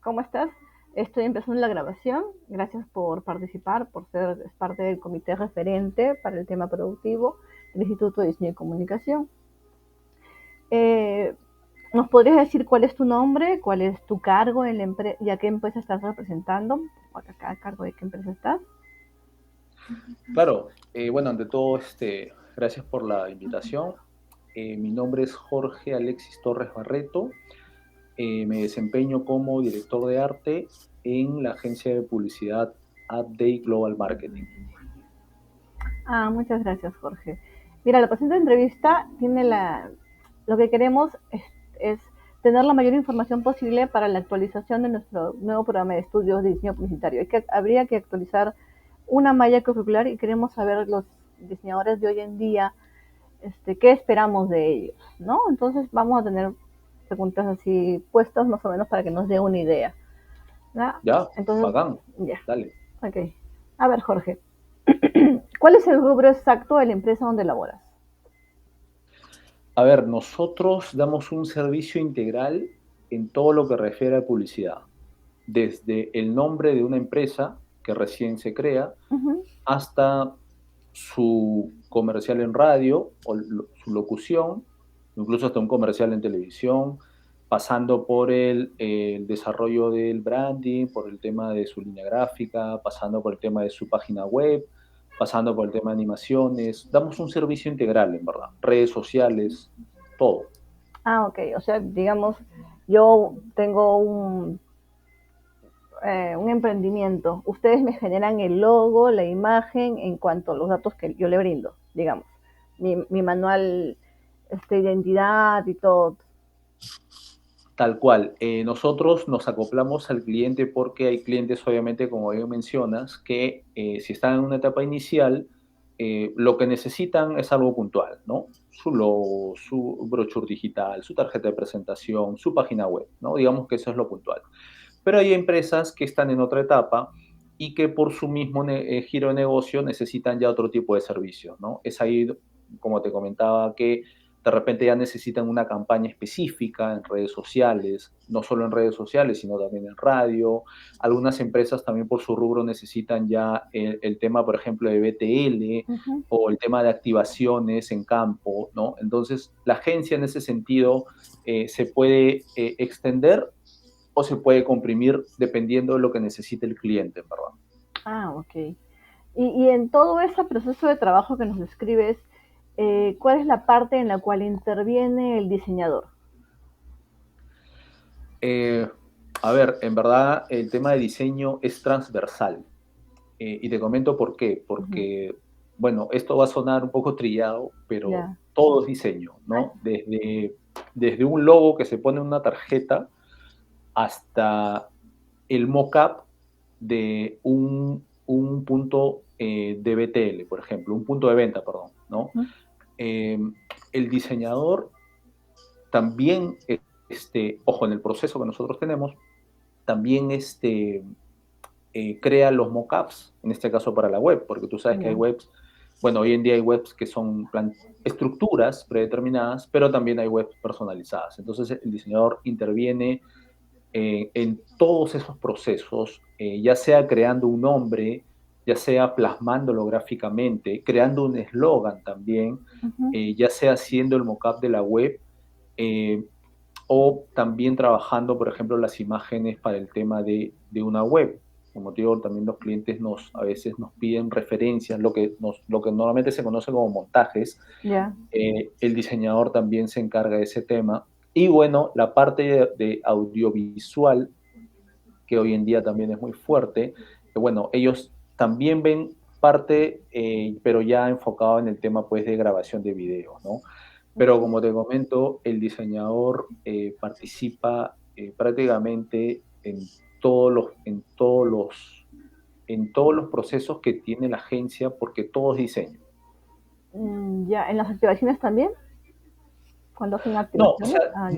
¿Cómo estás? Estoy empezando la grabación. Gracias por participar, por ser parte del comité referente para el tema productivo del Instituto de Diseño y Comunicación. Eh, ¿Nos podrías decir cuál es tu nombre, cuál es tu cargo en la empresa y a qué empresa estás representando? ¿A cargo de qué empresa estás? Claro, bueno, ante todo, gracias por la invitación. Mi nombre es Jorge Alexis Torres Barreto. Me desempeño como director de arte en la agencia de publicidad Update Global Marketing. Muchas gracias, Jorge. Mira, la presente entrevista tiene lo que queremos es tener la mayor información posible para la actualización de nuestro nuevo programa de estudios de diseño publicitario. Habría que actualizar una malla curricular y queremos saber los diseñadores de hoy en día qué esperamos de ellos, ¿no? Entonces vamos a tener preguntas así puestas más o menos para que nos dé una idea, ¿no? Ya, Entonces, bacán, ya, dale. ok. A ver, Jorge, ¿cuál es el rubro exacto de la empresa donde laboras? A ver, nosotros damos un servicio integral en todo lo que refiere a publicidad, desde el nombre de una empresa que recién se crea Uh -huh. hasta su comercial en radio o su locución, incluso hasta un comercial en televisión, pasando por el desarrollo del branding, por el tema de su línea gráfica, pasando por el tema de su página web, pasando por el tema de animaciones. Damos un servicio integral, en verdad. Redes sociales, todo. Ok, o sea, digamos, yo tengo un emprendimiento. Ustedes me generan el logo, la imagen en cuanto a los datos que yo le brindo, digamos. Mi manual, identidad y todo. Tal cual. Nosotros nos acoplamos al cliente porque hay clientes, obviamente, como bien mencionas, que si están en una etapa inicial, lo que necesitan es algo puntual, ¿no? Su logo, su brochure digital, su tarjeta de presentación, su página web, ¿no? Digamos que eso es lo puntual. Pero hay empresas que están en otra etapa y que por su mismo giro de negocio necesitan ya otro tipo de servicios, ¿no? Es ahí, como te comentaba, que de repente ya necesitan una campaña específica en redes sociales, no solo en redes sociales, sino también en radio. Algunas empresas también por su rubro necesitan ya el tema, por ejemplo, de BTL Uh -huh. o el tema de activaciones en campo, ¿no? Entonces, la agencia en ese sentido se puede extender o se puede comprimir dependiendo de lo que necesite el cliente, ¿verdad? Ok. Y en todo ese proceso de trabajo que nos describes, ¿cuál es la parte en la cual interviene el diseñador? Eh, a ver, en verdad el tema de diseño es transversal. Y te comento por qué. Uh -huh. Porque, bueno, esto va a sonar un poco trillado, pero Ya. todo es diseño, Ah, ¿no? Desde un logo que se pone en una tarjeta hasta el mock-up de un punto de BTL, por ejemplo, un punto de venta, perdón, ¿no? uh -huh. Eh, el diseñador también, ojo, en el proceso que nosotros tenemos, también crea los mockups, en este caso para la web, porque tú sabes que hay Ya. webs, bueno, hoy en día hay webs que son estructuras predeterminadas, pero también hay webs personalizadas. Entonces el diseñador interviene en todos esos procesos, ya sea creando un nombre, ya sea plasmándolo gráficamente, creando un eslogan también, Uh -huh. ya sea haciendo el mockup de la web, eh, o también trabajando, por ejemplo, las imágenes para el tema de una web. Como te digo, también los clientes a veces nos piden referencias, lo que normalmente se conoce como montajes. Ya. El diseñador también se encarga de ese tema. Y bueno, la parte de audiovisual, que hoy en día también es muy fuerte, bueno, ellos también ven parte, pero ya enfocado en el tema pues de grabación de videos, ¿no? Pero como te comento, el diseñador participa prácticamente en todos los procesos que tiene la agencia porque todo es diseño. Ya. ¿En las activaciones también? Cuando hacen No, o activaciones. sea,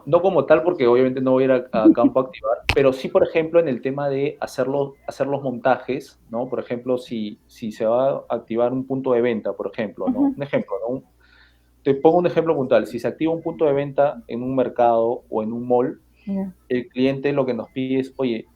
no como tal, porque obviamente no voy a ir a campo a activar, pero sí, por ejemplo, en el tema de hacer los montajes, ¿no? Por ejemplo, si se va a activar un punto de venta, por ejemplo, ¿no? Uh-huh. Un ejemplo, ¿no? Te pongo un ejemplo puntual. Si se activa un punto de venta en un mercado o en un mall, Ya, el cliente lo que nos pide es, oye,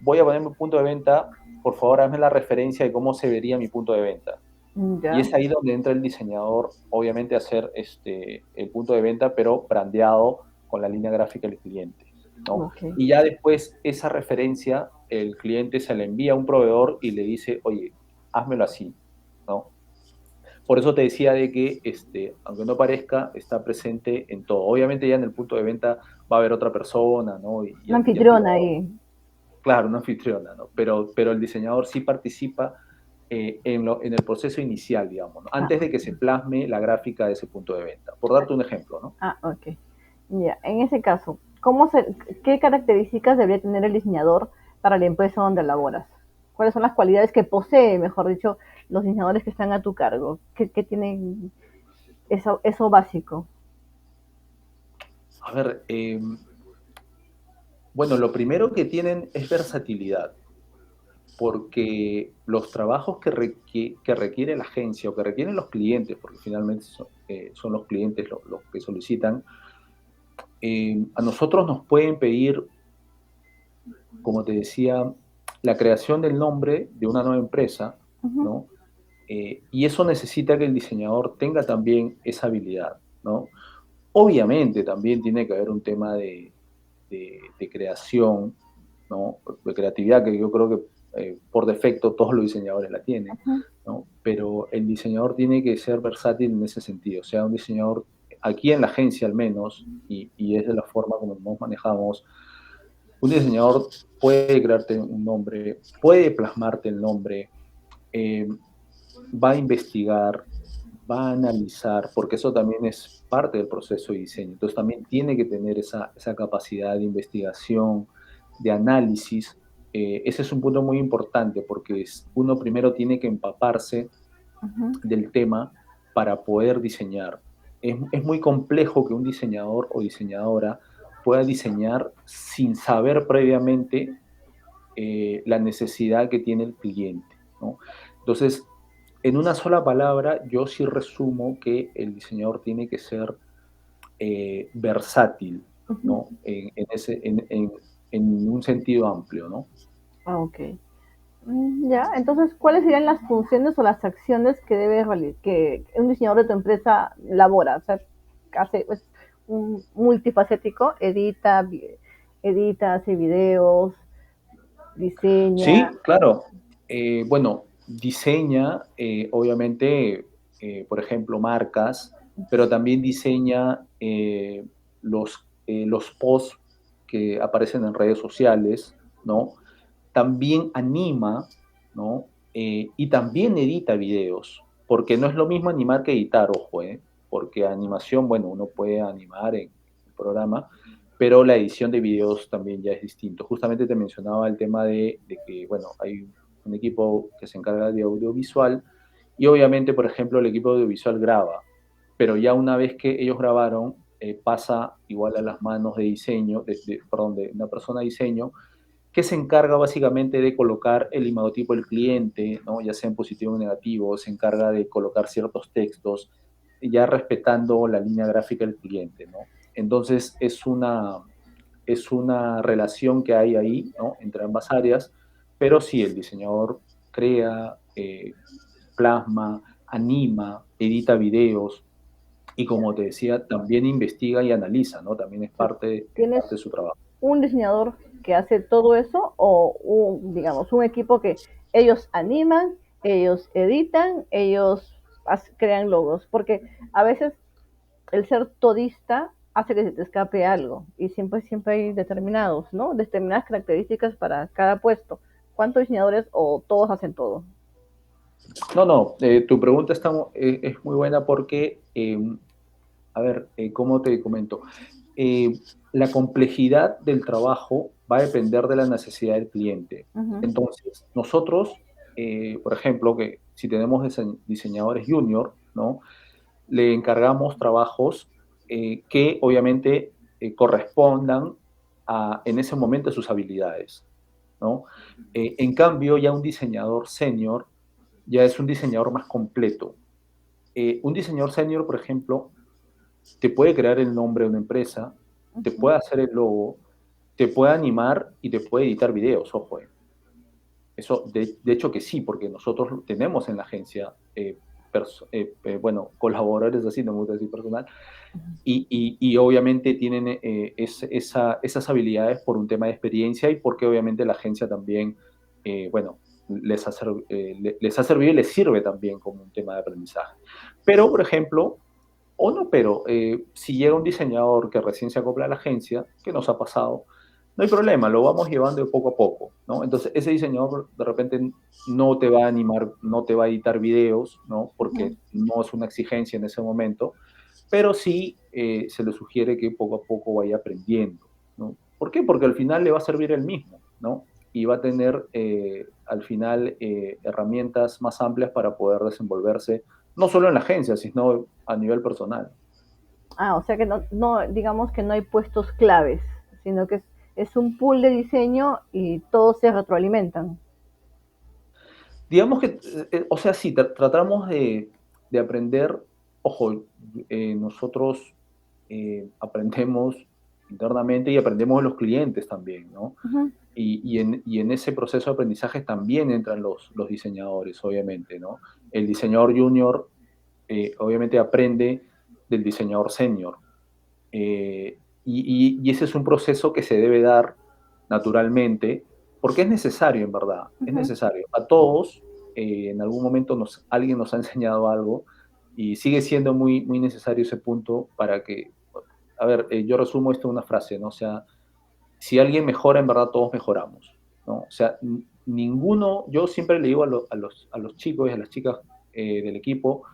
voy a poner mi punto de venta, por favor, hazme la referencia de cómo se vería mi punto de venta. Y ya, es ahí donde entra el diseñador, obviamente, a hacer el punto de venta, pero brandeado con la línea gráfica del cliente, ¿no? ok. Y ya después esa referencia, el cliente se la envía a un proveedor y le dice, oye, házmelo así, ¿no? Por eso te decía de que, aunque no parezca, está presente en todo. Obviamente ya en el punto de venta va a haber otra persona, ¿no? Y La al anfitriona privado, ahí. claro, una anfitriona, ¿no? Pero el diseñador sí participa en el proceso inicial, digamos, ¿no? Ah, Antes de que ok. se plasme la gráfica de ese punto de venta. Por darte un ejemplo, ¿no? Ok. Ya, en ese caso, ¿qué características debería tener el diseñador para la empresa donde laboras? ¿Cuáles son las cualidades que posee, mejor dicho, los diseñadores que están a tu cargo? ¿Qué tienen eso básico? A ver, bueno, lo primero que tienen es versatilidad, porque los trabajos que requiere la agencia o que requieren los clientes, porque finalmente son los clientes los que solicitan, a nosotros nos pueden pedir, como te decía, la creación del nombre de una nueva empresa, Uh -huh. ¿no? Y eso necesita que el diseñador tenga también esa habilidad, ¿no? Obviamente también tiene que haber un tema de creación, ¿no? De creatividad, que yo creo que por defecto todos los diseñadores la Uh tienen, -huh. ¿no? Pero el diseñador tiene que ser versátil en ese sentido, o sea, un diseñador, aquí en la agencia al menos, y es de la forma como nos manejamos, un diseñador puede crearte un nombre, puede plasmarte el nombre, eh, va a investigar, va a analizar, porque eso también es parte del proceso de diseño. Entonces también tiene que tener esa capacidad de investigación, de análisis. Ese es un punto muy importante porque uno primero tiene que empaparse Uh -huh. del tema para poder diseñar. Es muy complejo que un diseñador o diseñadora pueda diseñar sin saber previamente la necesidad que tiene el cliente, ¿no? Entonces, en una sola palabra, yo sí resumo que el diseñador tiene que ser versátil, Uh -huh. ¿no? En un sentido amplio, ¿no? Ok. Ya, entonces, ¿cuáles serían las funciones o las acciones que debe que un diseñador de tu empresa labora? O sea, hace pues, un multifacético, edita, hace videos, diseña. Sí, claro. Bueno, diseña, obviamente, por ejemplo, marcas, pero también diseña los posts que aparecen en redes sociales, ¿no? También anima, ¿no? Y también edita videos, porque no es lo mismo animar que editar, ojo, ¿eh? Porque animación, bueno, uno puede animar en el programa, pero la edición de videos también ya es distinto. Justamente te mencionaba el tema de que, bueno, hay un equipo que se encarga de audiovisual y obviamente, por ejemplo, el equipo audiovisual graba, pero ya una vez que ellos grabaron, pasa igual a las manos de diseño, perdón, de una persona de diseño, que se encarga básicamente de colocar el imagotipo del cliente, ¿no? Ya sea en positivo o negativo, se encarga de colocar ciertos textos, ya respetando la línea gráfica del cliente, ¿no? Entonces es una relación que hay ahí, ¿no? Entre ambas áreas, pero sí, el diseñador crea, plasma, anima, edita videos y como te decía, también investiga y analiza, ¿no? También es ¿Tienes parte de su trabajo. un diseñador que hace todo eso o digamos, un equipo que ellos animan, ellos editan, ellos crean logos? Porque a veces el ser todista hace que se te escape algo y siempre hay determinados, ¿no? Determinadas características para cada puesto. ¿Cuántos diseñadores o todos hacen todo? No, no, tu pregunta es muy buena porque, a ver, ¿cómo te comento? Eh, la complejidad del trabajo va a depender de la necesidad del cliente. Uh -huh. Entonces, nosotros, por ejemplo, que si tenemos diseñadores junior, ¿no? Le encargamos trabajos que obviamente correspondan en ese momento a sus habilidades, ¿no? En cambio, ya un diseñador senior ya es un diseñador más completo. Un diseñador senior, por ejemplo, te puede crear el nombre de una empresa, Uh te -huh. puede hacer el logo, te puede animar y te puede editar videos, ojo. Eso, de hecho que sí, porque nosotros tenemos en la agencia, bueno, colaboradores así, no me gusta decir personal, y obviamente tienen esas habilidades por un tema de experiencia y porque obviamente la agencia también, bueno, les ha servido y les sirve también como un tema de aprendizaje. Pero, por ejemplo, o no, pero si llega un diseñador que recién se acopla a la agencia, que nos ha pasado, no hay problema, lo vamos llevando de poco a poco, ¿no? Entonces, ese diseñador de repente no te va a animar, no te va a editar videos, ¿no? Porque no es una exigencia en ese momento, pero sí se le sugiere que poco a poco vaya aprendiendo, ¿no? ¿Por qué? Porque al final le va a servir el mismo, ¿no? Y va a tener al final herramientas más amplias para poder desenvolverse, no solo en la agencia, sino a nivel personal. Ah, o sea que digamos que no hay puestos claves, sino que es un pool de diseño y todos se retroalimentan. Digamos que, o sea, sí, tratamos de aprender, ojo, nosotros aprendemos internamente y aprendemos de los clientes también, ¿no? Ujú. Y en ese proceso de aprendizaje también entran los diseñadores, obviamente, ¿no? El diseñador junior, obviamente, aprende del diseñador senior. Y ese es un proceso que se debe dar naturalmente, porque es necesario, en verdad, es Ujú. necesario. A todos, en algún momento alguien nos ha enseñado algo y sigue siendo muy, muy necesario ese punto para que, a ver, yo resumo esto en una frase, ¿no? O sea, si alguien mejora, en verdad todos mejoramos, ¿no? O sea, ninguno, yo siempre le digo a los chicos y a las chicas del equipo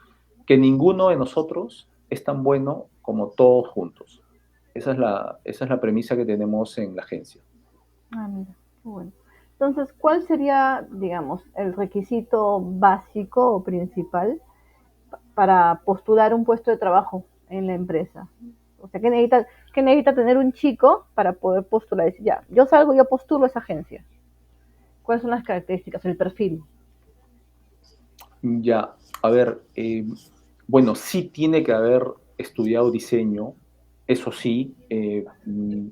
que ninguno de nosotros es tan bueno como todos juntos. Esa es la premisa que tenemos en la agencia. Ah, mira, qué bueno. Entonces, ¿cuál sería, digamos, el requisito básico o principal para postular un puesto de trabajo en la empresa? O sea, ¿qué necesita tener un chico para poder postular? Decir, ya, yo salgo, yo postulo a esa agencia. ¿Cuáles son las características, el perfil? Ya, a ver, bueno, sí tiene que haber estudiado diseño, eso sí,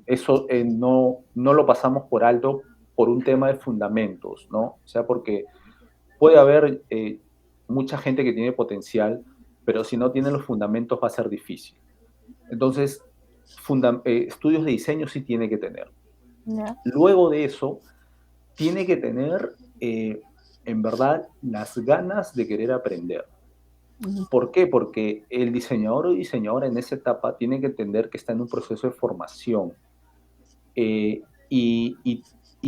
eso no lo pasamos por alto por un tema de fundamentos, ¿no? O sea, porque puede haber mucha gente que tiene potencial, pero si no tiene los fundamentos va a ser difícil. Entonces, estudios de diseño sí tiene que tener. ¿Ya? Luego de eso, tiene que tener, en verdad, las ganas de querer aprender. Ujú. ¿Por qué? Porque el diseñador o diseñadora en esa etapa tiene que entender que está en un proceso de formación y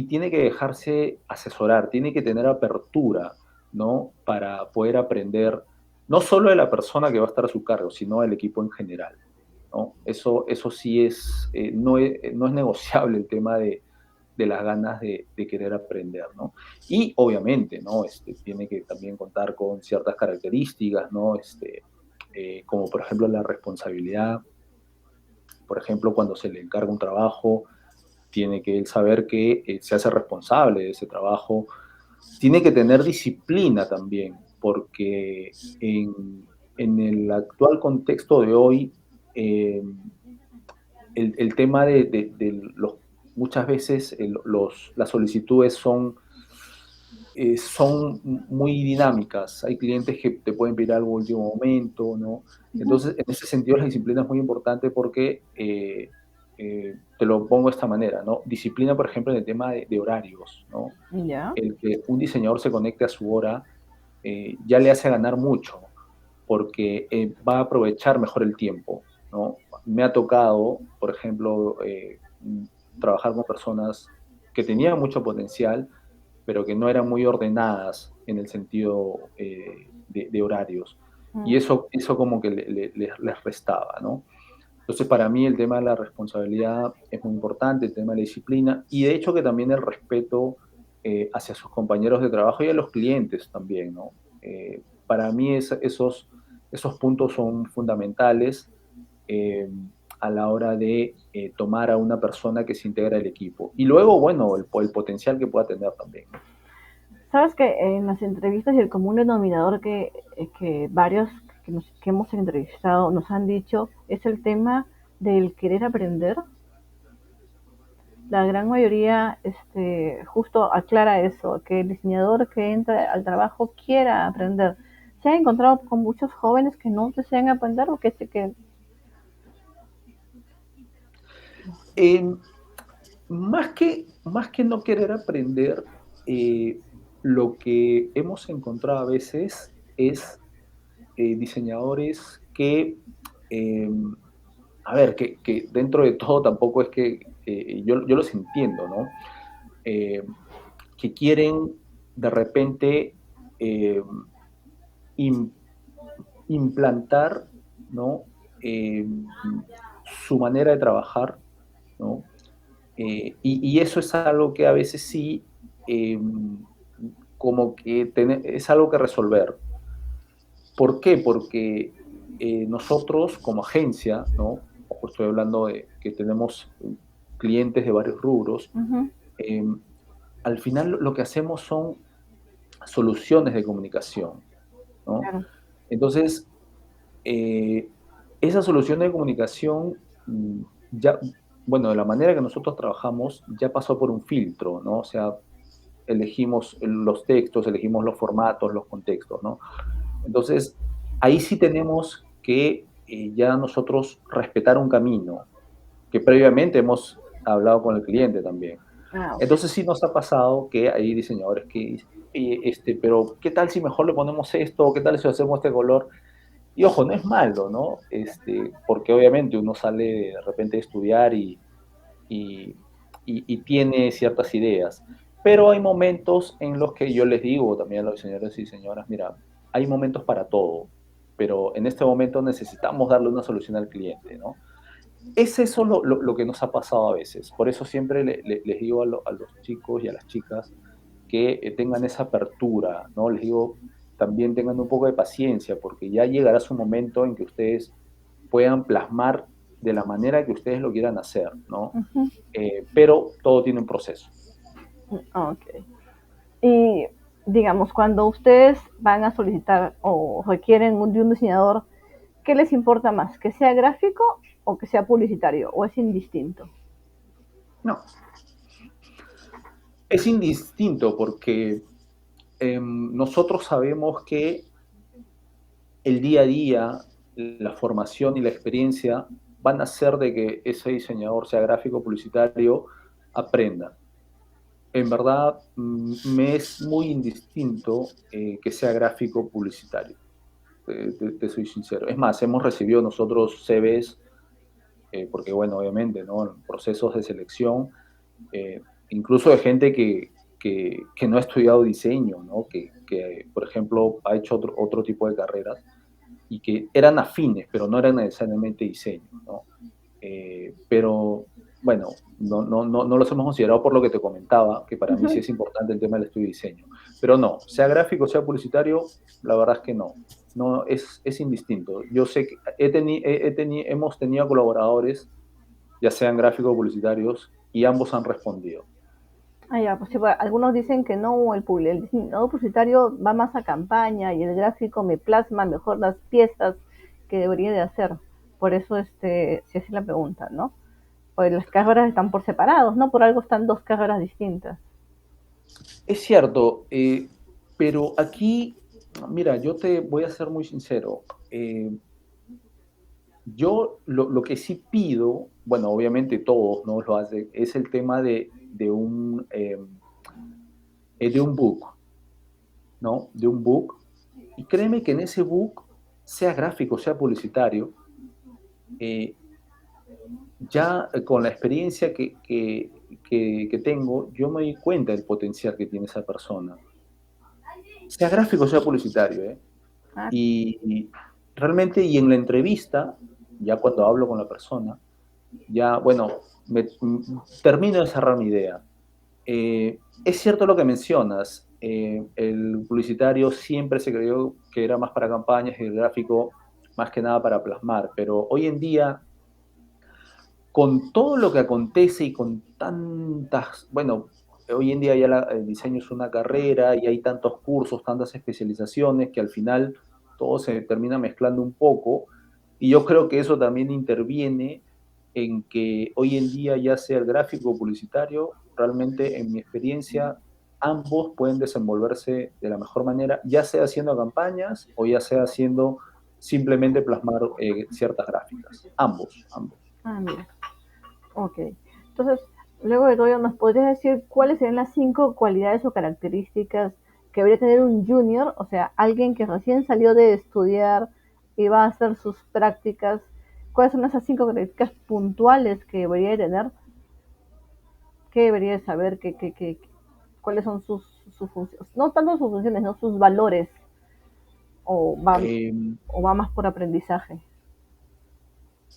tiene que dejarse asesorar, tiene que tener apertura, ¿no? Para poder aprender no solo de la persona que va a estar a su cargo, sino del equipo en general, ¿no? Eso sí no es negociable el tema de las ganas de querer aprender, ¿no? Y obviamente, ¿no? Tiene que también contar con ciertas características, ¿no? Como por ejemplo la responsabilidad, por ejemplo, cuando se le encarga un trabajo, tiene que él saber que se hace responsable de ese trabajo, tiene que tener disciplina también, porque en el actual contexto de hoy, eh, el tema de muchas veces las solicitudes son muy dinámicas. Hay clientes que te pueden pedir algo a último momento, ¿no? Ujú. Entonces, en ese sentido, la disciplina es muy importante porque, te lo pongo de esta manera, ¿no? Disciplina, por ejemplo, en el tema de horarios, ¿no? Ya. El que un diseñador se conecte a su hora ya le hace ganar mucho, porque va a aprovechar mejor el tiempo, ¿no? Me ha tocado, por ejemplo, trabajar con personas que tenían mucho potencial, pero que no eran muy ordenadas en el sentido de horarios. Y Mm. eso como que les restaba, ¿no? Entonces, para mí el tema de la responsabilidad es muy importante, el tema de la disciplina, y de hecho que también el respeto hacia sus compañeros de trabajo y a los clientes también, ¿no? Para mí esos puntos son fundamentales eh, a la hora de tomar a una persona que se integra al equipo. Y luego, bueno, el potencial que pueda tener también, ¿no? Sabes que en las entrevistas y el común denominador que varios que hemos entrevistado nos han dicho es el tema del querer aprender. la gran mayoría justo aclara eso, que el diseñador que entra al trabajo quiera aprender. ¿Se ha encontrado con muchos jóvenes que no desean aprender o que Eh, más que no querer aprender, lo que hemos encontrado a veces es diseñadores que, eh, a ver, que dentro de todo tampoco es que yo los entiendo, ¿no? Eh, que quieren de repente eh, im- implantar, ¿no? Eh, su manera de trabajar, ¿no? Y eso es algo que a veces sí, eh, como que es algo que resolver. ¿Por qué? Porque nosotros como agencia, ¿no? Ojo, estoy hablando de que tenemos clientes de varios rubros, uh-huh, eh, al final lo que hacemos son soluciones de comunicación, ¿no? claro, Entonces, eh, esa solución de comunicación ya, bueno, de la manera que nosotros trabajamos, ya pasó por un filtro, ¿no? O sea, elegimos los textos, elegimos los formatos, los contextos, ¿no? Entonces, ahí sí tenemos que ya nosotros respetar un camino que previamente hemos hablado con el cliente también. ah, ok. Entonces sí nos ha pasado que hay diseñadores que dicen, pero ¿qué tal si mejor le ponemos esto? ¿Qué tal si hacemos este color? Y ojo, no es malo, ¿no? Porque obviamente uno sale de repente a estudiar y, y tiene ciertas ideas. Pero hay momentos en los que yo les digo también a los diseñadores y señoras, mira, hay momentos para todo, pero en este momento necesitamos darle una solución al cliente, ¿no? Es eso lo que nos ha pasado a veces. Por eso siempre les digo a los chicos y a las chicas que tengan esa apertura, ¿no? Les digo, también tengan un poco de paciencia, porque ya llegará su momento en que ustedes puedan plasmar de la manera que ustedes lo quieran hacer, ¿no? Uh-huh, Pero todo tiene un proceso. ok. Y digamos, cuando ustedes van a solicitar o requieren de un diseñador, ¿qué les importa más? ¿Que sea gráfico o que sea publicitario? ¿O es indistinto? No, es indistinto porque nosotros sabemos que el día a día, la formación y la experiencia van a hacer de que ese diseñador, sea gráfico o publicitario, aprenda. En verdad, me es muy indistinto que sea gráfico o publicitario, te soy sincero. Es más, hemos recibido nosotros CVs, porque bueno, obviamente, ¿no? En procesos de selección, incluso de gente que no ha estudiado diseño, ¿no? Que, por ejemplo, ha hecho otro tipo de carreras y que eran afines, pero no eran necesariamente diseño, ¿no? Pero bueno, no los hemos considerado por lo que te comentaba, que para mí sí Uh-huh. es importante el tema del estudio de diseño. Pero no, sea gráfico, sea publicitario, la verdad es que no. No, es indistinto. Yo sé que hemos tenido colaboradores, ya sean gráficos o publicitarios, y ambos han respondido. Ah, ya, pues sí, pues, algunos dicen que no, el diseñador publicitario va más a campaña y el gráfico me plasma mejor las piezas que debería de hacer. Por eso, si es la pregunta, ¿no? Pues las carreras están por separados, ¿no? Por algo están dos carreras distintas. Es cierto, pero aquí, mira, yo te voy a ser muy sincero. Yo lo que sí pido, bueno, obviamente todos no lo hacen, es el tema de un book, ¿no? De un book. Y créeme que en ese book, sea gráfico, sea publicitario, eh, ya con la experiencia que tengo, yo me doy cuenta del potencial que tiene esa persona. Sea gráfico, sea publicitario, ¿eh? Ah, Y realmente, y en la entrevista, ya cuando hablo con la persona, ya, bueno, termino de cerrar mi idea. Es cierto lo que mencionas, el publicitario siempre se creyó que era más para campañas y el gráfico más que nada para plasmar, pero hoy en día, con todo lo que acontece y con tantas, bueno, hoy en día ya el diseño es una carrera y hay tantos cursos, tantas especializaciones que al final todo se termina mezclando un poco y yo creo que eso también interviene en que hoy en día, ya sea el gráfico o publicitario, realmente en mi experiencia, ambos pueden desenvolverse de la mejor manera, ya sea haciendo campañas o ya sea haciendo simplemente plasmar ciertas gráficas. Ambos, ambos. Ah, mira. Ok. Entonces, luego de todo, ello, ¿nos podrías decir cuáles serían las 5 cualidades o características que debería tener un junior? O sea, alguien que recién salió de estudiar y va a hacer sus prácticas. ¿Cuáles son esas 5 características puntuales que debería tener? ¿Qué debería saber? ¿Cuáles son sus funciones? No tanto sus funciones, no sus valores. O va, Eh, o va más por aprendizaje.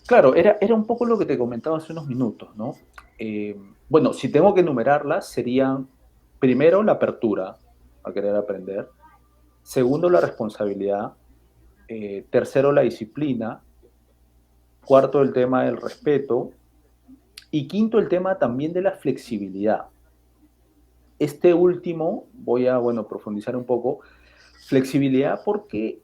claro, era un poco lo que te comentaba hace unos minutos, ¿no? Eh, bueno, si tengo que enumerarlas, serían primero la apertura a querer aprender, segundo la responsabilidad, tercero la disciplina, cuarto el tema del respeto y quinto el tema también de la flexibilidad. Este último voy a, bueno, profundizar un poco. Flexibilidad porque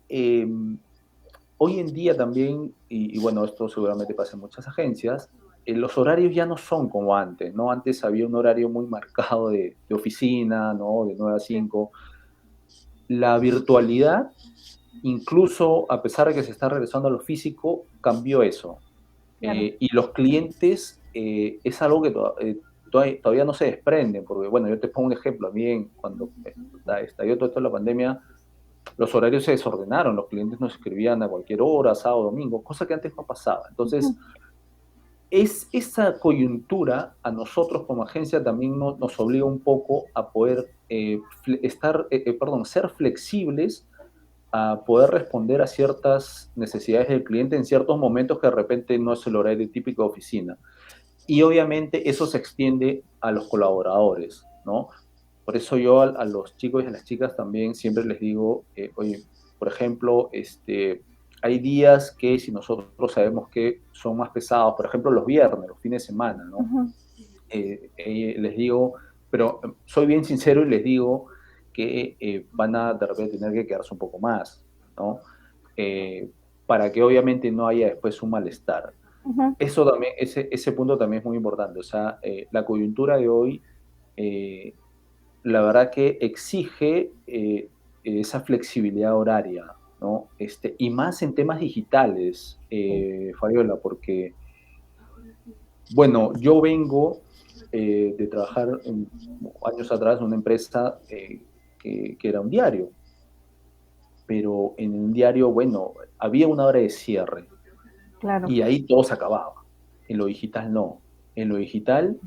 hoy en día también, y bueno, esto seguramente pasa en muchas agencias, los horarios ya no son como antes, ¿no? Antes había un horario muy marcado de oficina, ¿no? De 9 a Sí, 5. La virtualidad, incluso a pesar de que se está regresando a lo físico, cambió eso. claro. Y los clientes es algo que todavía no se desprende, porque bueno, yo te pongo un ejemplo, a mí cuando estalló todo esto de la pandemia, los horarios se desordenaron, los clientes nos escribían a cualquier hora, sábado, domingo, cosa que antes no pasaba. Entonces, es esa coyuntura a nosotros como agencia también nos obliga un poco a poder ser flexibles, a poder responder a ciertas necesidades del cliente en ciertos momentos que de repente no es el horario típico de oficina. Y obviamente eso se extiende a los colaboradores, ¿no? Por eso yo a los chicos y a las chicas también siempre les digo, oye, por ejemplo, hay días que si nosotros sabemos que son más pesados, por ejemplo los viernes, los fines de semana, ¿no? Ujú. Les digo, pero soy bien sincero y les digo que van a de repente tener que quedarse un poco más, ¿no? Eh, para que obviamente no haya después un malestar. Ujú. Eso también, ese punto también es muy importante. O sea, la coyuntura de hoy, eh, la verdad que exige esa flexibilidad horaria, ¿no? Y más en temas digitales, Fabiola, porque, bueno, yo vengo de trabajar años atrás en una empresa que era un diario, pero en un diario, bueno, había una hora de cierre Claro. y ahí todo se acababa. En lo digital no. En lo digital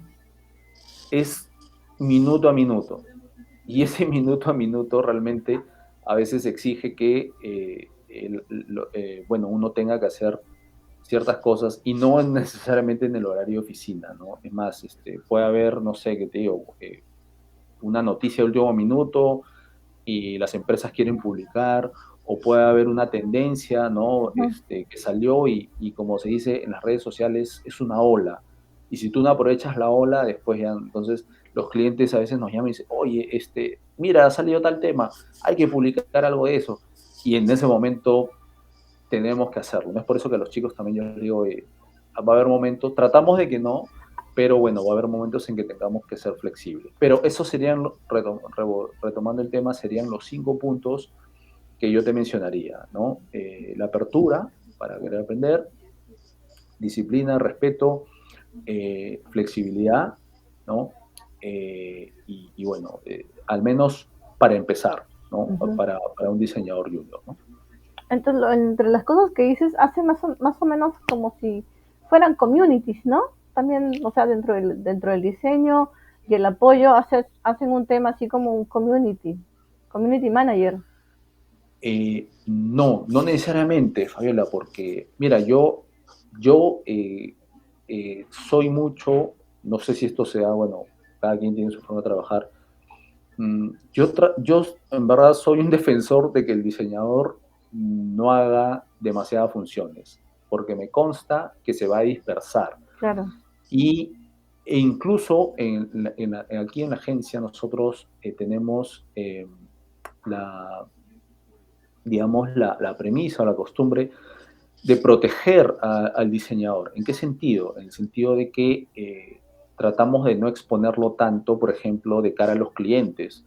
es minuto a minuto. Y ese minuto a minuto realmente a veces exige que bueno, uno tenga que hacer ciertas cosas y no necesariamente en el horario de oficina, ¿no? Es más, puede haber, no sé, qué te digo, una noticia de último minuto y las empresas quieren publicar, o puede haber una tendencia, ¿no? Ujú. Que salió y como se dice en las redes sociales, es una ola. Y si tú no aprovechas la ola, después ya, entonces los clientes a veces nos llaman y dicen, oye, mira, ha salido tal tema, hay que publicar algo de eso. Y en ese momento tenemos que hacerlo. No es por eso que a los chicos también yo les digo, va a haber momentos, tratamos de que no, pero bueno, va a haber momentos en que tengamos que ser flexibles. Pero esos serían, retomando el tema, serían los 5 puntos que yo te mencionaría, ¿no? La apertura para querer aprender, disciplina, respeto, flexibilidad, ¿no? Y bueno, al menos para empezar, ¿no? Ujú. Para un diseñador junior, ¿no? Entonces, entre las cosas que dices, hace más o menos como si fueran communities, ¿no? También, o sea, dentro del diseño y el apoyo, hacen un tema así como un community manager. No, no necesariamente, Fabiola, porque mira, yo soy mucho, no sé si esto sea, bueno, cada quien tiene su forma de trabajar. Yo en verdad soy un defensor de que el diseñador no haga demasiadas funciones, porque me consta que se va a dispersar. Claro. Y, e incluso aquí en la agencia nosotros tenemos la, digamos, la premisa o la costumbre de proteger al diseñador. ¿En qué sentido? En el sentido de que tratamos de no exponerlo tanto, por ejemplo, de cara a los clientes,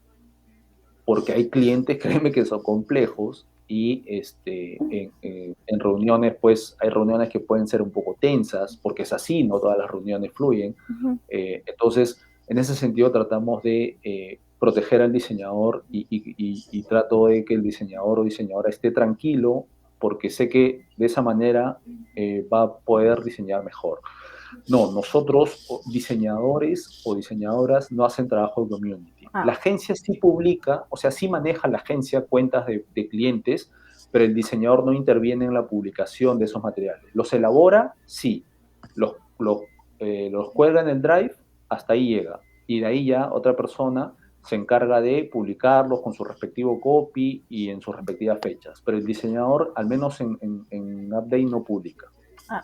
porque hay clientes, créeme, que son complejos y en reuniones, pues hay reuniones que pueden ser un poco tensas, porque es así, no todas las reuniones fluyen. Ujú. Entonces, en ese sentido tratamos de proteger al diseñador y trato de que el diseñador o diseñadora esté tranquilo, porque sé que de esa manera va a poder diseñar mejor. No, nosotros, diseñadores o diseñadoras, no hacen trabajo de community. La Ah, agencia sí publica, o sea, sí maneja la agencia cuentas de clientes, pero el diseñador no interviene en la publicación de esos materiales. Los elabora, sí. Los cuelga en el Drive, hasta ahí llega. Y de ahí ya otra persona se encarga de publicarlos con su respectivo copy y en sus respectivas fechas. Pero el diseñador, al menos en Update, no publica.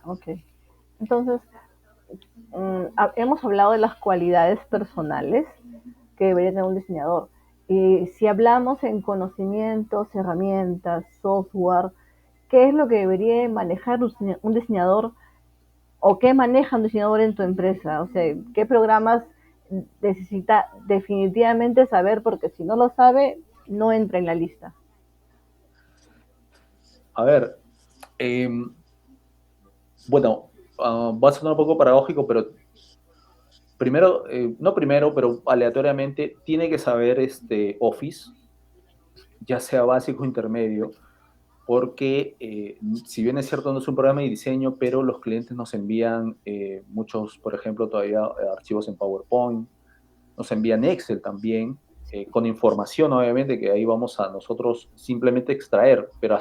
ok. Entonces, hemos hablado de las cualidades personales que debería tener un diseñador. Y si hablamos en conocimientos, herramientas, software, ¿qué es lo que debería manejar un diseñador o qué maneja un diseñador en tu empresa? O sea, ¿qué programas necesita definitivamente saber? Porque si no lo sabe, no entra en la lista. A ver, eh, bueno, va a sonar un poco paradójico, pero primero, no primero, pero aleatoriamente, tiene que saber Office, ya sea básico o intermedio, porque si bien es cierto no es un programa de diseño, pero los clientes nos envían muchos, por ejemplo, todavía archivos en PowerPoint, nos envían Excel también, con información obviamente que ahí vamos a nosotros simplemente extraer, pero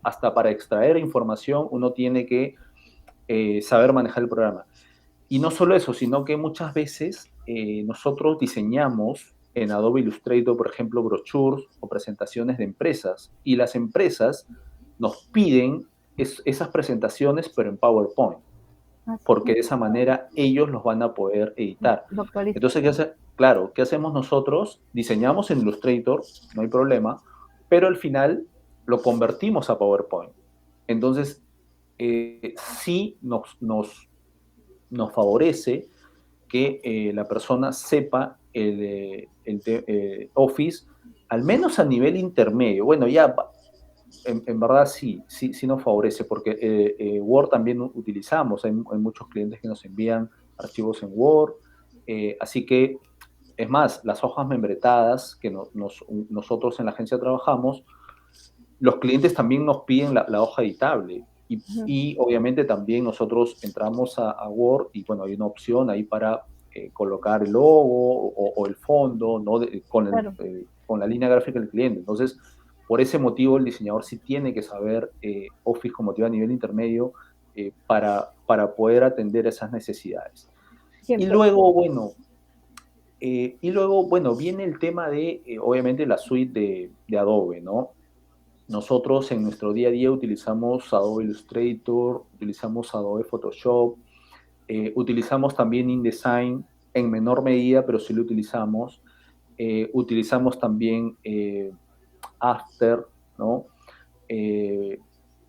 hasta para extraer información uno tiene que saber manejar el programa. Y no solo eso, sino que muchas veces nosotros diseñamos en Adobe Illustrator, por ejemplo, brochures o presentaciones de empresas, y las empresas nos piden esas presentaciones, pero en PowerPoint, Así, porque de esa manera ellos los van a poder editar. lo actualiza. Entonces, claro, ¿qué hacemos nosotros? Diseñamos en Illustrator, no hay problema, pero al final lo convertimos a PowerPoint. Entonces, sí nos favorece que la persona sepa Office, al menos a nivel intermedio. Bueno, ya en verdad sí nos favorece, porque Word también utilizamos, hay muchos clientes que nos envían archivos en Word, así que, es más, las hojas membretadas que nosotros en la agencia trabajamos, los clientes también nos piden la hoja editable. Y obviamente también nosotros entramos a Word y bueno, hay una opción ahí para colocar el logo o el fondo, ¿no? Claro. Con la línea gráfica del cliente. Entonces, por ese motivo el diseñador sí tiene que saber Office como te a nivel intermedio para poder atender esas necesidades. Y Siempre. luego, bueno, viene el tema de, obviamente, la suite de Adobe, ¿no? Nosotros en nuestro día a día utilizamos Adobe Illustrator, utilizamos Adobe Photoshop, utilizamos también InDesign en menor medida, pero sí lo utilizamos. Utilizamos también After, ¿no? Eh,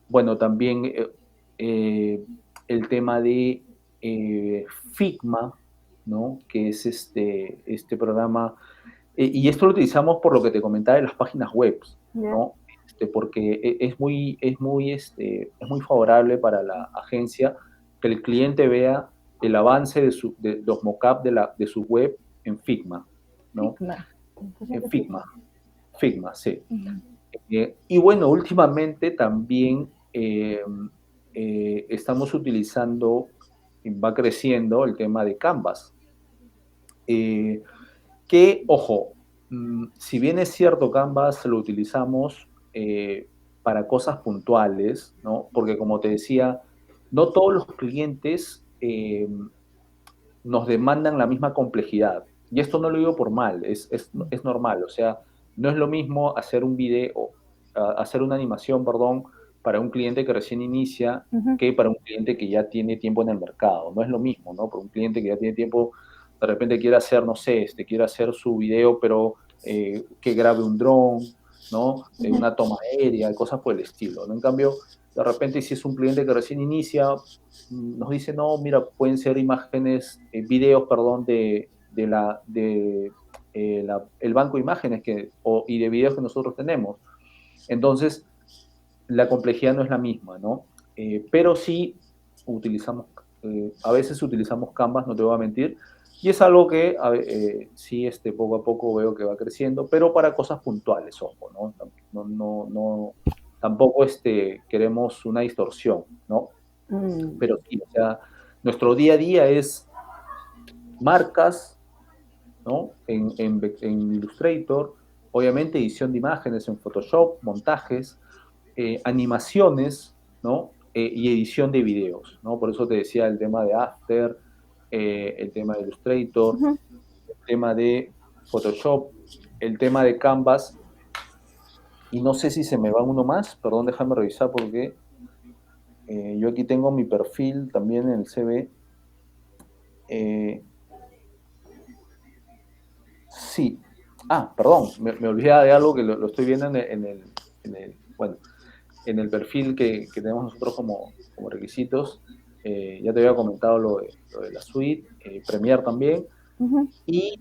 bueno, también el tema de Figma, ¿no? Que es este programa y esto lo utilizamos por lo que te comentaba de las páginas web, Ya. ¿no? Porque es muy favorable para la agencia que el cliente vea el avance de los mockups de su web en Figma, ¿no? Figma. En Interesante Figma, Figma. Figma, sí. Ujú. Y bueno, últimamente también estamos utilizando, va creciendo el tema de Canvas. Eh, que, ojo, si bien es cierto, Canvas lo utilizamos para cosas puntuales, ¿no? Porque como te decía, no todos los clientes nos demandan la misma complejidad. Y esto no lo digo por mal, es normal. O sea, no es lo mismo hacer un video, hacer una animación, perdón, para un cliente que recién inicia Ujú. que para un cliente que ya tiene tiempo en el mercado. No es lo mismo, ¿no? Por un cliente que ya tiene tiempo, de repente quiere hacer, no sé, quiere hacer su video, pero que grabe un dron, ¿no? Ujú. Una toma aérea, cosas por el estilo, ¿no? En cambio, de repente, si es un cliente que recién inicia, nos dice, no, mira, pueden ser imágenes, videos, perdón, el banco de imágenes y de videos que nosotros tenemos. Entonces, la complejidad no es la misma, ¿no? Pero sí utilizamos, a veces utilizamos Canvas, no te voy a mentir, y es algo que sí, poco a poco veo que va creciendo, pero para cosas puntuales, ojo, ¿no? Tampoco queremos una distorsión, ¿no? Mm, Pero sí, o sea, nuestro día a día es marcas, ¿no? En Illustrator, obviamente edición de imágenes en Photoshop, montajes, animaciones, ¿no? Y edición de videos, ¿no? Por eso te decía el tema de After, el tema de Illustrator, ujú. el tema de Photoshop, el tema de Canvas, y no sé si se me va uno más, perdón, déjame revisar porque yo aquí tengo mi perfil también en el CV. Eh, sí, perdón, me olvidaba de algo que lo estoy viendo bueno, en el perfil que tenemos nosotros como requisitos. Ya te había comentado lo de la suite, Premiere también, Ujú. y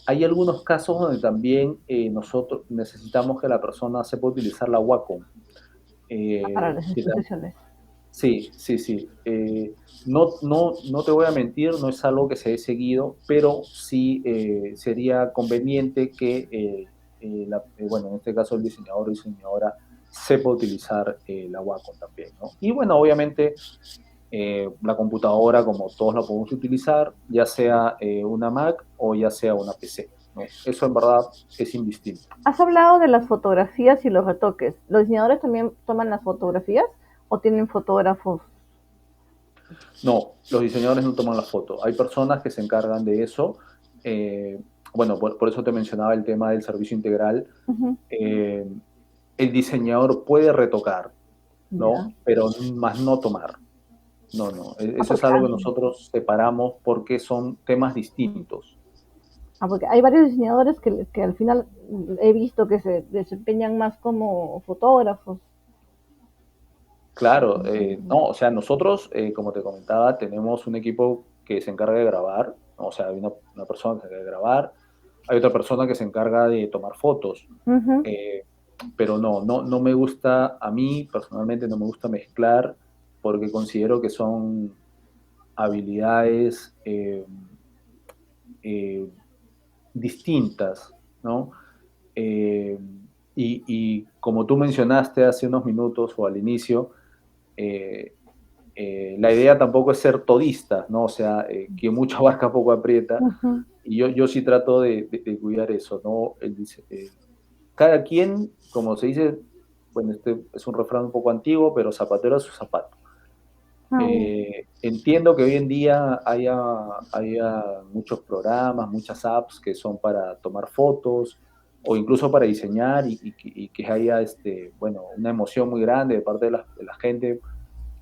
hay algunos casos donde también nosotros necesitamos que la persona sepa utilizar la Wacom. Para las Que exposiciones. sí, sí, sí. No te voy a mentir, no es algo que se haya seguido, pero sí sería conveniente que, bueno, en este caso el diseñador o diseñadora sepa utilizar la Wacom también, ¿no? Y bueno, obviamente la computadora, como todos la podemos utilizar, ya sea una Mac o ya sea una PC, ¿no? Eso en verdad es indistinto. Has hablado de las fotografías y los retoques. ¿Los diseñadores también toman las fotografías o tienen fotógrafos? No, los diseñadores no toman la foto. Hay personas que se encargan de eso. Eh, bueno, por eso te mencionaba el tema del servicio integral. Ujú. Eh, el diseñador puede retocar, Ya. ¿no? Pero más no tomar. No, no. Eso es Porque, algo que nosotros separamos porque son temas distintos. porque hay varios diseñadores que al final he visto que se desempeñan más como fotógrafos. Claro, no, o sea, nosotros, como te comentaba, tenemos un equipo que se encarga de grabar, ¿no? O sea, hay una persona que se encarga de grabar, hay otra persona que se encarga de tomar fotos, Ujú. eh, pero no me gusta, a mí personalmente no me gusta mezclar porque considero que son habilidades eh, distintas, ¿no? Eh, y como tú mencionaste hace unos minutos o al inicio, eh, la idea tampoco es ser todista, ¿no? O sea, que mucho abarca poco aprieta. Ujú. Y yo sí trato de cuidar eso, ¿no? Cada quien, como se dice, bueno, este es un refrán un poco antiguo, pero zapatero a su zapato. Ah, bien. Entiendo que hoy en día haya muchos programas, muchas apps que son para tomar fotos o incluso para diseñar y que haya bueno, una emoción muy grande de parte de la gente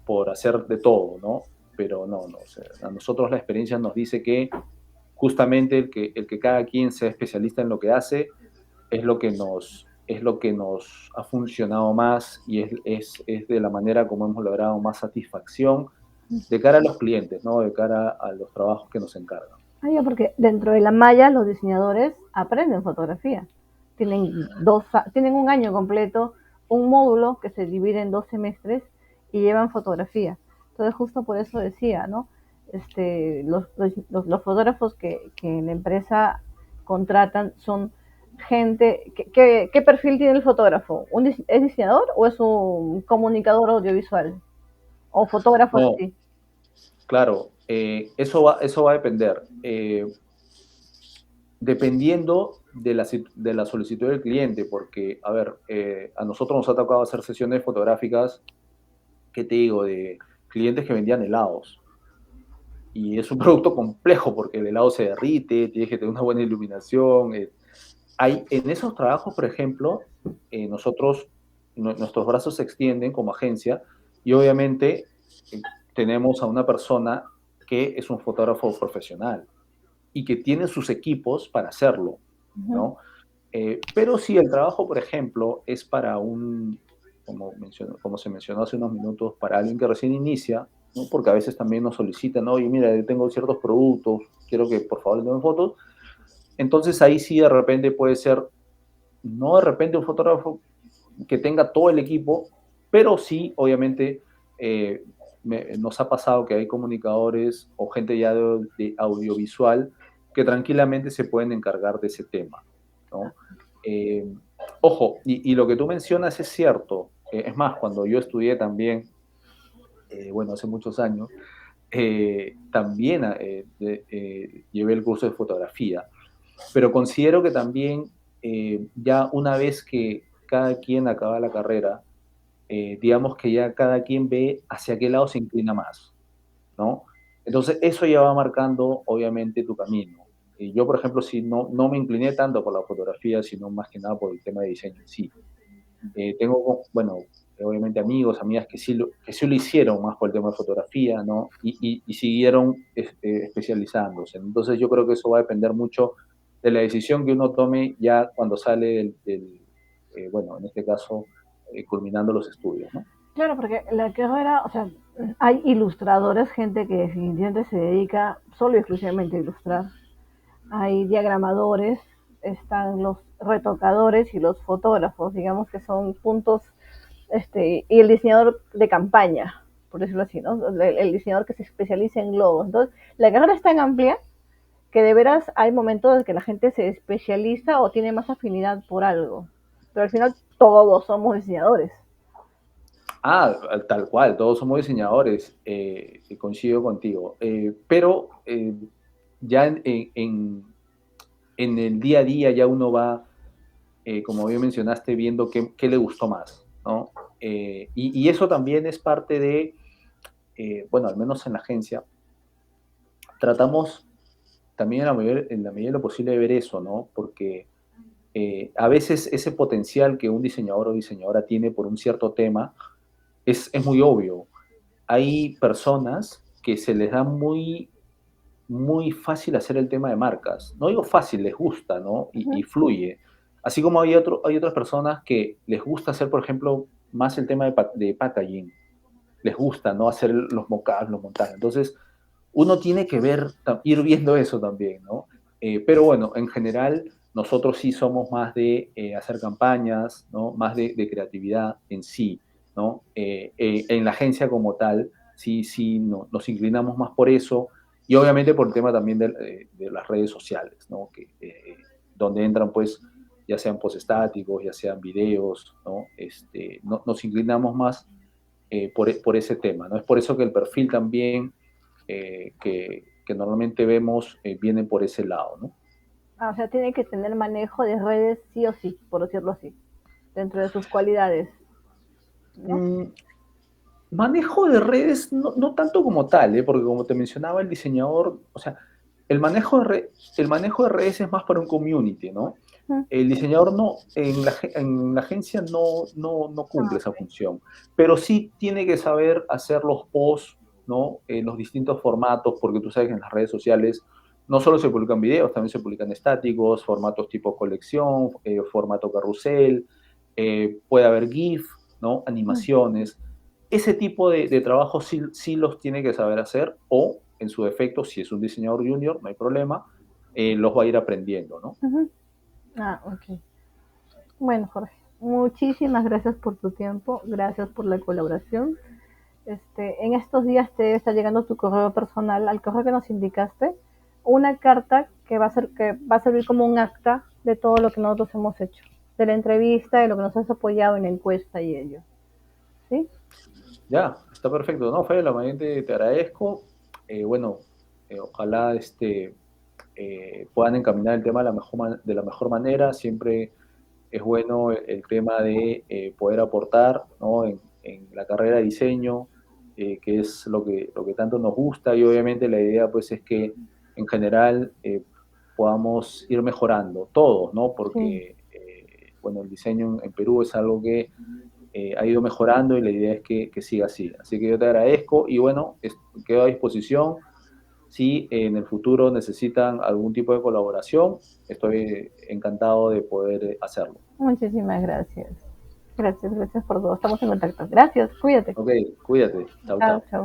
por hacer de todo, ¿no? Pero no, o sea, a nosotros la experiencia nos dice que justamente el que cada quien sea especialista en lo que hace es lo que nos ha funcionado más y es de la manera como hemos logrado más satisfacción de cara a los clientes, ¿no? De cara a los trabajos que nos encargan. Ah, ya, porque dentro de la malla los diseñadores aprenden fotografía. Tienen un año completo, un módulo que se divide en 2 semestres y llevan fotografía. Entonces justo por eso decía, ¿no? Los fotógrafos que la empresa contratan son gente. ¿Qué perfil tiene el fotógrafo? ¿Es diseñador o es un comunicador audiovisual? ¿O fotógrafo No, sí? claro, eso va a depender. Dependiendo de la solicitud del cliente, porque, a ver, a nosotros nos ha tocado hacer sesiones fotográficas, ¿qué te digo?, de clientes que vendían helados. Y es un producto complejo porque el helado se derrite, tienes que tener una buena iluminación. En esos trabajos, por ejemplo, nosotros, nuestros brazos se extienden como agencia y obviamente eh, tenemos a una persona que es un fotógrafo profesional y que tiene sus equipos para hacerlo, Ujú. ¿no? Pero si el trabajo, por ejemplo, es para como se mencionó hace unos minutos, para alguien que recién inicia, ¿no? Porque a veces también nos solicitan, oye, mira, yo tengo ciertos productos, quiero que por favor le tomen fotos. Entonces ahí sí de repente puede ser, no de repente un fotógrafo que tenga todo el equipo, pero sí, obviamente, nos ha pasado que hay comunicadores o gente ya de audiovisual que tranquilamente se pueden encargar de ese tema, ¿no? Eh, Ojo, y lo que tú mencionas es cierto. Es más, cuando yo estudié también, bueno, hace muchos años, también llevé el curso de fotografía, pero considero que también ya una vez que cada quien acaba la carrera, digamos que ya cada quien ve hacia qué lado se inclina más, ¿no? Entonces, eso ya va marcando, obviamente, tu camino. Y yo, por ejemplo, sí, no me incliné tanto por la fotografía, sino más que nada por el tema de diseño en sí. Tengo, bueno, obviamente amigos, amigas que sí lo hicieron más por el tema de fotografía, ¿no? Y siguieron especializándose. Entonces yo creo que eso va a depender mucho de la decisión que uno tome ya cuando sale bueno, en este caso, culminando los estudios, ¿no? Claro, porque la carrera, o sea, hay ilustradores, gente que definitivamente se dedica solo y exclusivamente a ilustrar. Hay diagramadores, están los retocadores y los fotógrafos, digamos que son puntos, y el diseñador de campaña, por decirlo así, ¿no? El diseñador que se especializa en globos. Entonces, la carrera es tan amplia que de veras hay momentos en que la gente se especializa o tiene más afinidad por algo. Pero al final todos somos diseñadores. Ah, tal cual, todos somos diseñadores, coincido contigo. Pero ya en el día a día ya uno va, como bien mencionaste, viendo qué le gustó más, ¿no? Y eso también es parte de, bueno, al menos en la agencia, tratamos también en la medida de lo posible de ver eso, ¿no? Porque a veces ese potencial que un diseñador o diseñadora tiene por un cierto tema es muy obvio. Hay personas que se les da muy fácil hacer el tema de marcas. No digo fácil, les gusta, ¿no? Y fluye. Así como hay otras personas que les gusta hacer, por ejemplo, más el tema de packaging. Les gusta, ¿no? Hacer los mockups, los montajes. Entonces, uno tiene que ir viendo eso también, ¿no? Pero bueno, en general, nosotros sí somos más de hacer campañas, ¿no? Más de creatividad en sí, ¿no? En la agencia como tal, sí, no, nos inclinamos más por eso y obviamente por el tema también de las redes sociales, ¿no? Donde entran, pues, ya sean post estáticos, ya sean videos, ¿no? Nos inclinamos más por ese tema, ¿no? Es por eso que el perfil también que normalmente vemos viene por ese lado, ¿no? Ah, o sea, tiene que tener manejo de redes sí o sí, por decirlo así, dentro de sus cualidades, ¿no? Mm, Manejo de redes, no tanto como tal, porque como te mencionaba, el diseñador, o sea, el manejo de redes es más para un community, ¿no? El diseñador no, en la agencia no cumple Ah, esa ok. función, pero sí tiene que saber hacer los posts, ¿no? En los distintos formatos, porque tú sabes que en las redes sociales no solo se publican videos, también se publican estáticos, formatos tipo colección, formato carrusel, puede haber GIF, ¿no? Animaciones. Ese tipo de trabajo sí los tiene que saber hacer o, en su defecto, si es un diseñador junior, no hay problema, los va a ir aprendiendo, ¿no? Ujú. Ah, ok. Bueno, Jorge, muchísimas gracias por tu tiempo, gracias por la colaboración. En estos días te está llegando tu correo personal al correo que nos indicaste, una carta que va a servir como un acta de todo lo que nosotros hemos hecho, de la entrevista, de lo que nos has apoyado en la encuesta y ello. ¿Sí? Ya, está perfecto. No, Fabiola, más te agradezco. Bueno, ojalá puedan encaminar el tema de la mejor manera. Siempre es bueno el tema de poder aportar, ¿no? En la carrera de diseño, que es lo que tanto nos gusta y obviamente la idea pues es que en general podamos ir mejorando todos, ¿no? Sí. Porque, bueno, el diseño en Perú es algo que ha ido mejorando y la idea es que siga así. Así que yo te agradezco y bueno, quedo a disposición Si en el futuro necesitan algún tipo de colaboración, estoy encantado de poder hacerlo. Muchísimas gracias. Gracias por todo. Estamos en contacto. Gracias, cuídate. Ok, cuídate. Chau, Chao, chau. chao.